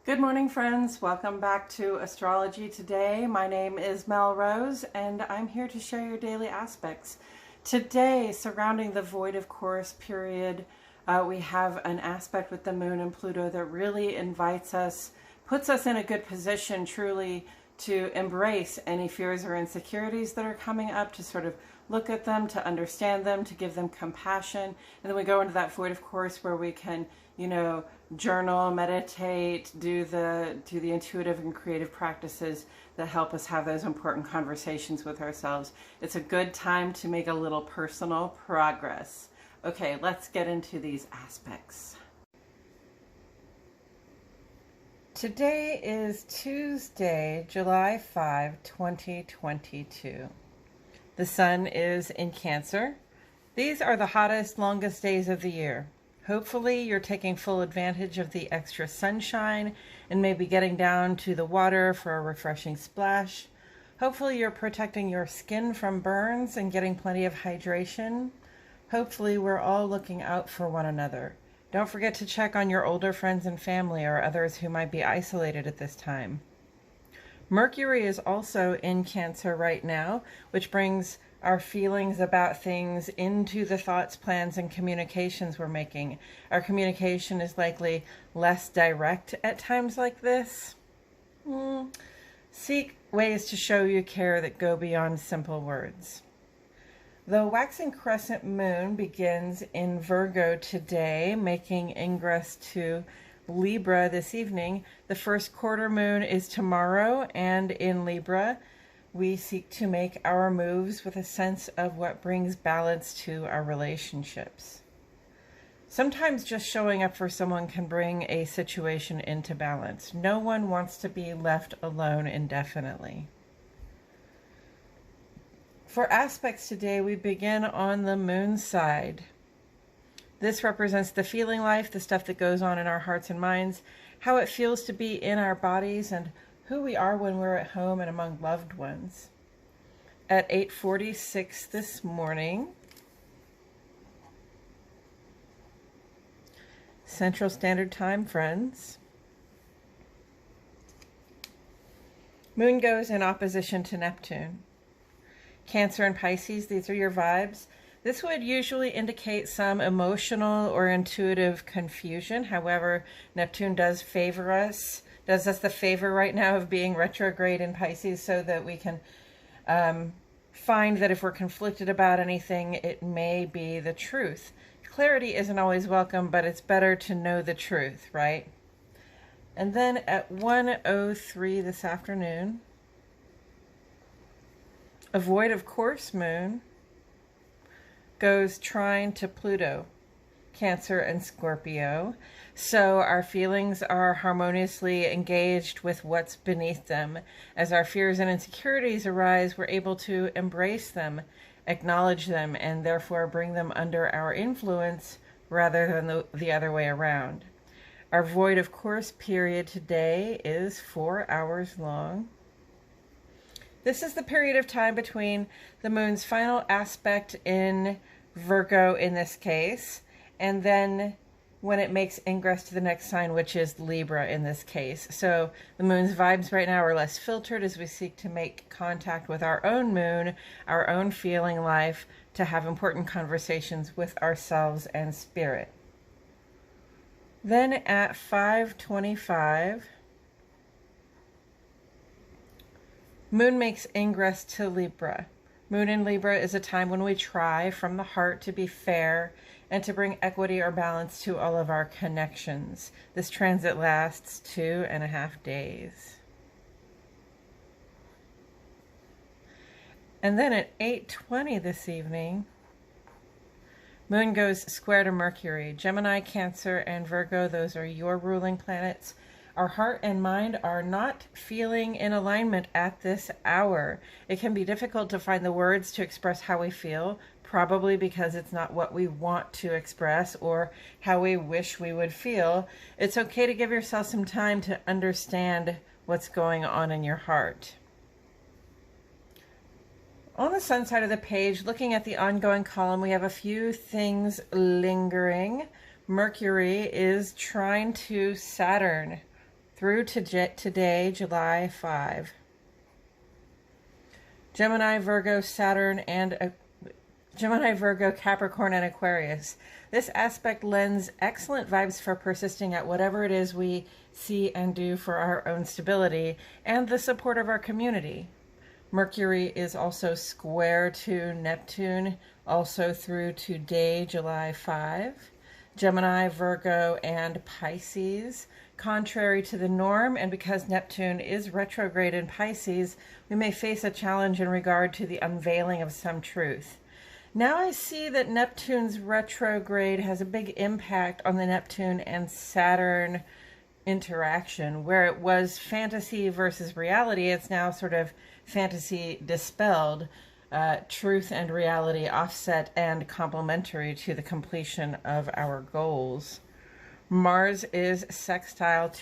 Good morning, friends. Welcome back to Astrology Today. My name is Mel Rose, and I'm here to share your daily aspects. Today, surrounding the void of course period, we have an aspect with the moon and Pluto that really invites us, puts us in a good position truly to embrace any fears or insecurities that are coming up, to sort of look at them, to understand them, to give them compassion. And then we go into that void of course where we can, journal, meditate, do the intuitive and creative practices that help us have those important conversations with ourselves. It's a good time to make a little personal progress. Okay, let's get into these aspects. Today is Tuesday, July 5, 2022. The sun is in Cancer. These are the hottest, longest days of the year. Hopefully you're taking full advantage of the extra sunshine and maybe getting down to the water for a refreshing splash. Hopefully you're protecting your skin from burns and getting plenty of hydration. Hopefully we're all looking out for one another. Don't forget to check on your older friends and family or others who might be isolated at this time. Mercury is also in Cancer right now, which brings our feelings about things into the thoughts, plans, and communications we're making. Our communication is likely less direct at times like this. Seek ways to show you care that go beyond simple words. The waxing crescent moon begins in Virgo today, making ingress to Libra this evening. The first quarter moon is tomorrow, and in Libra, we seek to make our moves with a sense of what brings balance to our relationships. Sometimes just showing up for someone can bring a situation into balance. No one wants to be left alone indefinitely. For aspects today, we begin on the moon side. This represents the feeling life, the stuff that goes on in our hearts and minds, how it feels to be in our bodies, and who we are when we're at home and among loved ones. At 8:46 this morning, Central Standard Time, friends, Moon goes in opposition to Neptune. Cancer and Pisces, these are your vibes. This would usually indicate some emotional or intuitive confusion. However, Neptune does us the favor right now of being retrograde in Pisces so that we can find that if we're conflicted about anything, it may be the truth. Clarity isn't always welcome, but it's better to know the truth, right? And then at 1:03 this afternoon, a void of course moon goes trine to Pluto, Cancer and Scorpio. So our feelings are harmoniously engaged with what's beneath them. As our fears and insecurities arise, we're able to embrace them, acknowledge them, and therefore bring them under our influence rather than the other way around. Our void of course period today is 4 hours long. This is the period of time between the moon's final aspect in Virgo in this case, and then when it makes ingress to the next sign, which is Libra in this case. So the moon's vibes right now are less filtered as we seek to make contact with our own moon, our own feeling life, to have important conversations with ourselves and spirit. Then at 5:25, Moon makes ingress to Libra. Moon in Libra is a time when we try from the heart to be fair and to bring equity or balance to all of our connections. This transit lasts 2.5 days. And then at 8:20 this evening, Moon goes square to Mercury. Gemini, Cancer, and Virgo, those are your ruling planets. Our heart and mind are not feeling in alignment at this hour. It can be difficult to find the words to express how we feel, probably because it's not what we want to express or how we wish we would feel. It's okay to give yourself some time to understand what's going on in your heart. On the sun side of the page, looking at the ongoing column, we have a few things lingering. Mercury is trine to Saturn. through to today, July 5. Gemini, Virgo, Saturn, and Gemini, Virgo, Capricorn, and Aquarius. This aspect lends excellent vibes for persisting at whatever it is we see and do for our own stability and the support of our community. Mercury is also square to Neptune, also through today, July 5. Gemini, Virgo, and Pisces. Contrary to the norm, and because Neptune is retrograde in Pisces, we may face a challenge in regard to the unveiling of some truth. Now I see that Neptune's retrograde has a big impact on the Neptune and Saturn interaction. Where it was fantasy versus reality, it's now sort of fantasy dispelled, truth and reality offset and complementary to the completion of our goals. Mars is sextile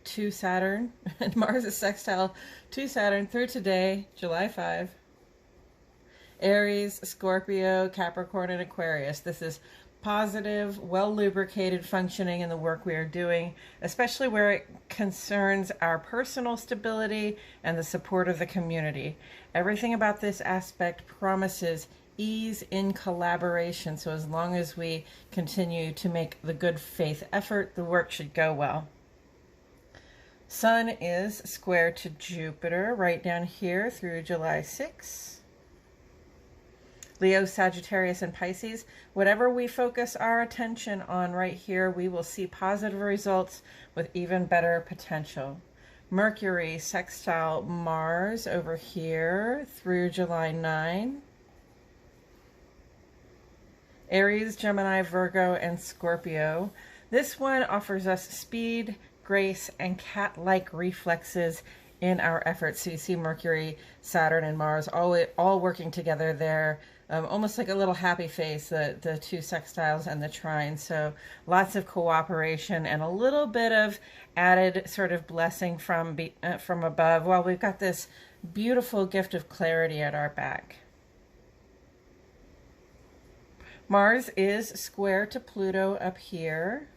to Saturn, and Mars is sextile to Saturn through today, July 5. Aries, Scorpio, Capricorn, and Aquarius. This is positive, well-lubricated functioning in the work we are doing, especially where it concerns our personal stability and the support of the community. Everything about this aspect promises ease in collaboration, so as long as we continue to make the good faith effort, the work should go well. Sun is square to Jupiter right down here through July 6. Leo, Sagittarius, and Pisces. Whatever we focus our attention on right here, we will see positive results with even better potential. Mercury sextile Mars over here through July 9. Aries, Gemini, Virgo, and Scorpio. This one offers us speed, grace, and cat-like reflexes in our efforts. So you see Mercury, Saturn, and Mars all working together there, almost like a little happy face, the two sextiles and the trine. So lots of cooperation and a little bit of added sort of blessing from above, while we've got this beautiful gift of clarity at our back. Mars is square to Pluto up here,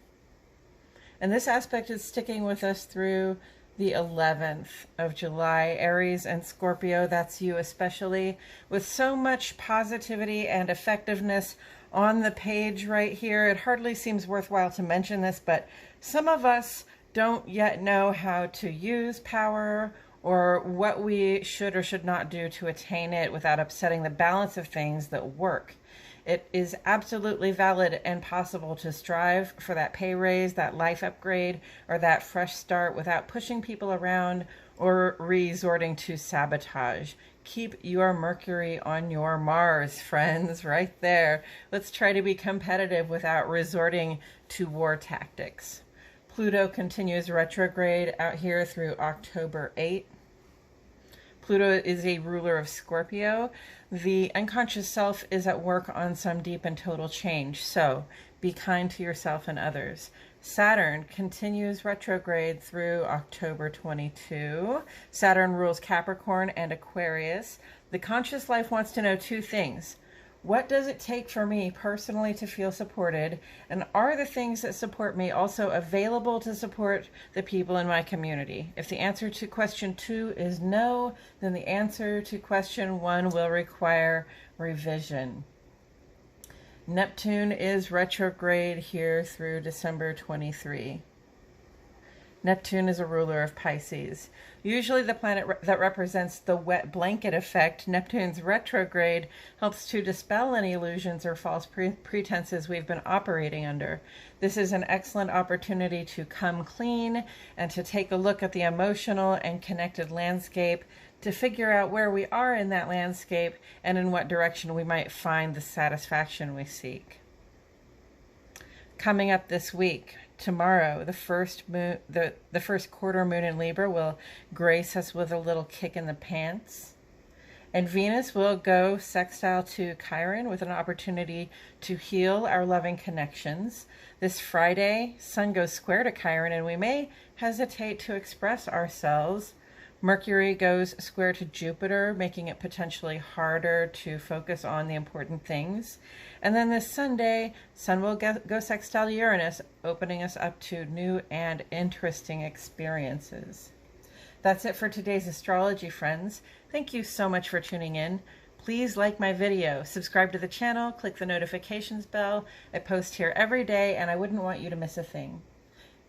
and this aspect is sticking with us through the 11th of July. Aries and Scorpio, that's you especially, with so much positivity and effectiveness on the page right here. It hardly seems worthwhile to mention this, but some of us don't yet know how to use power or what we should or should not do to attain it without upsetting the balance of things that work. It is absolutely valid and possible to strive for that pay raise, that life upgrade, or that fresh start without pushing people around or resorting to sabotage. Keep your Mercury on your Mars, friends, right there. Let's try to be competitive without resorting to war tactics. Pluto continues retrograde out here through October 8th. Pluto is a ruler of Scorpio. The unconscious self is at work on some deep and total change, so be kind to yourself and others. Saturn continues retrograde through October 22. Saturn rules Capricorn and Aquarius. The conscious life wants to know two things. What does it take for me personally to feel supported? And are the things that support me also available to support the people in my community? If the answer to question 2 is no, then the answer to question 1 will require revision. Neptune is retrograde here through December 23. Neptune is a ruler of Pisces. Usually the planet that represents the wet blanket effect, Neptune's retrograde, helps to dispel any illusions or false pretenses we've been operating under. This is an excellent opportunity to come clean and to take a look at the emotional and connected landscape to figure out where we are in that landscape and in what direction we might find the satisfaction we seek. Coming up this week, tomorrow, the first quarter moon in Libra will grace us with a little kick in the pants. And Venus will go sextile to Chiron with an opportunity to heal our loving connections. This Friday, Sun goes square to Chiron, and we may hesitate to express ourselves. Mercury goes square to Jupiter, making it potentially harder to focus on the important things. And then this Sunday, Sun will go sextile Uranus, opening us up to new and interesting experiences. That's it for today's astrology, friends. Thank you so much for tuning in. Please like my video, subscribe to the channel, click the notifications bell. I post here every day, and I wouldn't want you to miss a thing.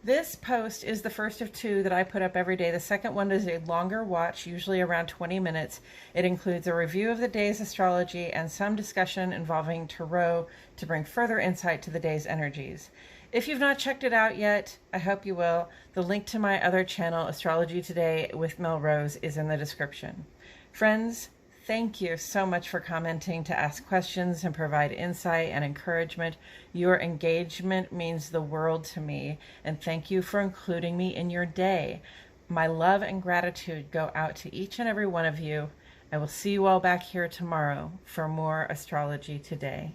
This post is the first of two that I put up every day. The second one is a longer watch, usually around 20 minutes. It includes a review of the day's astrology and some discussion involving tarot to bring further insight to the day's energies. If you've not checked it out yet, I hope you will. The link to my other channel, Astrology Today with Mel Rose, is in the description. Friends, thank you so much for commenting to ask questions and provide insight and encouragement. Your engagement means the world to me, and thank you for including me in your day. My love and gratitude go out to each and every one of you. I will see you all back here tomorrow for more Astrology Today.